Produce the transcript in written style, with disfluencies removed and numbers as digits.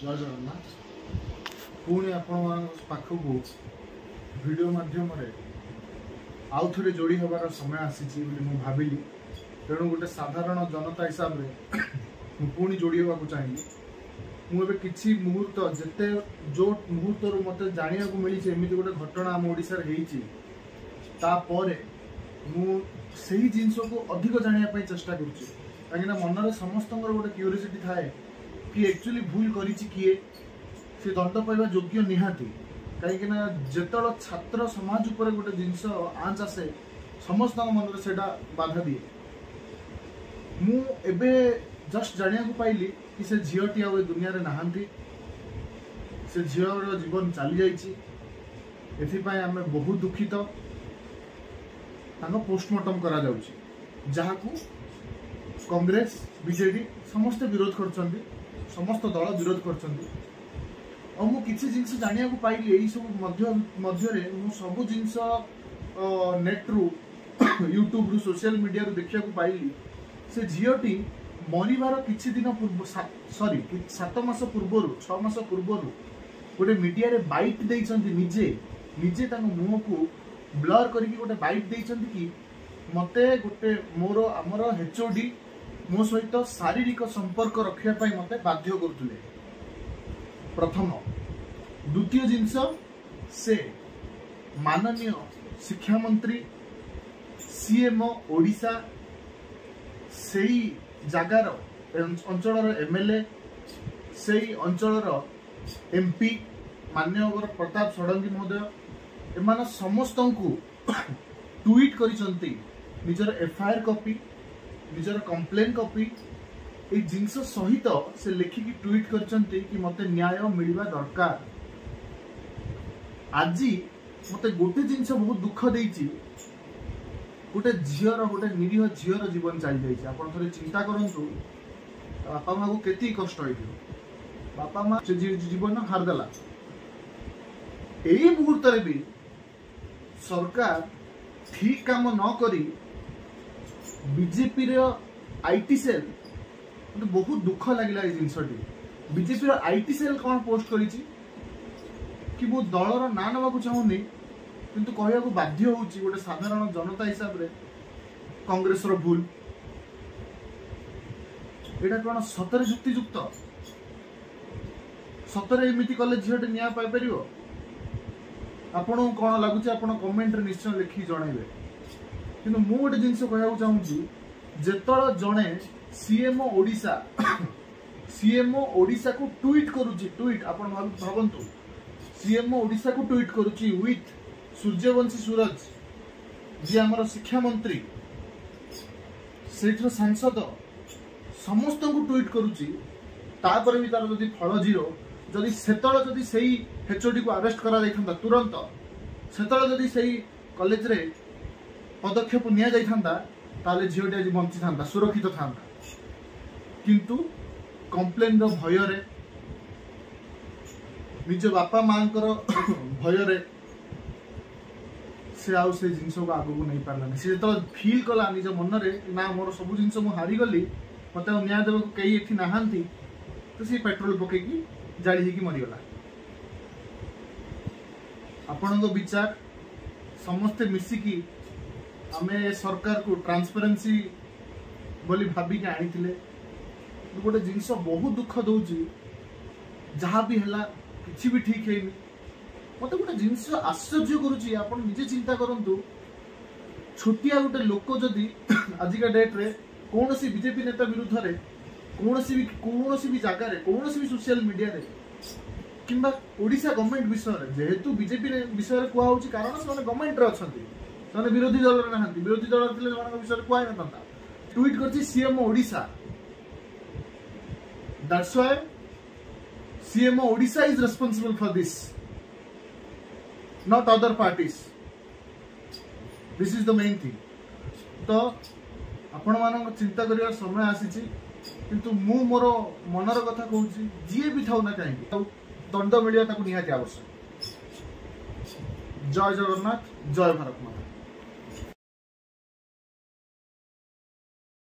जय जगन्नाथ पुणी आपण पाखक वीडियो माध्यम आउ थे जोड़ी हबार समय आसी भाविली तेणु गोटे साधारण जनता हिसाब से पुणी जोड़ी हवा चाहिए मुझे किसी मुहूर्त जिते जो मुहूर्त मत जाना मिली एमती गोटे घटना आम ओडिशा तापर मुझे जिनस को अधिक जानापी चेष्टा करें मनरे समस्त गोटे क्यूरियोसिटी थाए कि एक्चुअली भूल करी किए से दंड पाइबा योग्य निहाती कहीं जिते छात्र समाज उपर गोटे जिनस आँच आसे समस्त मन से बाधा दिए मुझे जस्ट जाना पाइली कि से झीटी आ दुनिया रे नहांती से झीर जीवन चली जाए आम बहुत दुखित पोस्टमार्टम करा जाउची जहाँ को कांग्रेस बीजेडी समस्त विरोध कर समस्त दल विरोध कर किसी जिनस जाना पाइली यही सब मध्य सब जिनस नेट रु यूट्यूब रु सोशल मीडिया रु देखा पाइली से झीटी मरबार किसी दिन पूर्व सॉरी 7 मास पूर्व 6 मास पूर्व गोटे मीडिया रे बाइट देइछंती निजे मुह को ब्लर करके गोटे बाइट देइछंती कि मते गोटे मोर आमर एचओडी मो सहित शारीरिक संपर्क रखा मते बाध्य करथुले। प्रथम द्वितीय जिनस से माननीय शिक्षा मंत्री सीएमओ ओडिशा से जगार अंचल एमएलए से अंचल एमपी माननीय प्रताप षडंगी महोदय एमान समस्त को ट्वीट करिसंती निजर एफआईआर कॉपी निजर कंप्लेन कॉपी ए जिनस सहित से लिखिकी ट्वीट करचंती कि मते न्याय मिलवा दरकार। आज मते गोटे जिनस बहुत दुख देइची गोटे झीर गोटे निरीह झीर जीवन चली जाइए आप थे चिंता करंतु बापा माँ को केती कष्ट हो बापा माँ से जीवन हारदेला यही मुहूर्त भी सरकार ठीक काम न करी बीजेपी आईटी सेल मतलब बहुत दुख लगे जिनसटी बीजेपी आईटी सेल कौन पोस्ट करी कि मु दलर ना नवा चाहूनी किंतु कहया को बाध्य होउची गोटे साधारण जनता हिसाब रे कांग्रेस रो भूल एटा कोन सतरे युक्तियुक्त सतरे एमिति कले झियटे न्याय पाइ परिबो आपन कोन लागुची आपन कमेंट रे निश्चय लिखि जणाइबे किंतु मु गोटे जिंस कहया चाहूची जेतळ जणे सीएमओ ओडिशा को ट्वीट करूची ट्वीट आपन भाबंतु सीएमओ ओडिशा को ट्वीट करूची विथ सूर्यवंशी सूरज जी आमर शिक्षा मंत्री से सांसद समस्त को ट्वीट करुच्ची तापर भी तार जदि फल जीरो जदि सेतल जदि सही एचओडी को अरेस्ट करा जाइथांता तुरंत सेतल जदि सही कॉलेज रे पदक्षेप निया जाइथांता ताले झीओटी आज बंची थांता सुरक्षित थांता किंतु कंप्लेन रो भय रे निज बापा मां भय रे से आउ से जिनस को आगु को नहीं पारलानी से तो फील कला निज मन रे ना मोर सब जिनस मु हारी गली मते न्याय देबो कई एठी नाहांती तो से पेट्रोल पके की जाली ही की मरि गला। आपन को विचार समस्त मिसी की हमें सरकार को ट्रांसपेरेंसी बोली भाबी के आनीथिले गोटे जिनस बहुत दुख दउची जहाँ भी हला किछि भी ठीक हेनी मत गोटे जिनस आश्चर्य करुच्ची आप निजे चिंता करंतु छोटिया गोटे लोक जदि आजिका डेट रे कौन सी बीजेपी नेता विरुद्ध रे कौन सी भी जगह कौन सी भी सोशल मीडिया रे किंबा ओडिशा गवर्नमेंट विषय जेहेतु बीजेपी विषय कुआ होची कारण से गवर्नमेंट रे अछंती से विरोधी दल रे नहांती विरोधी दल थिले जमाना विषय कुआ न तंता ट्वीट करची CMO Odisha that's why CMO Odisha is responsible for this not other parties this is the main thing तो आपण मान चिंता करिया समय आसी किंतु मु मोर मनर कथा कहूची जी भी थाउ ना कहीं दंड मिलिया ताकू निहाती आवश्यक। जय जगन्नाथ जय भारत माता।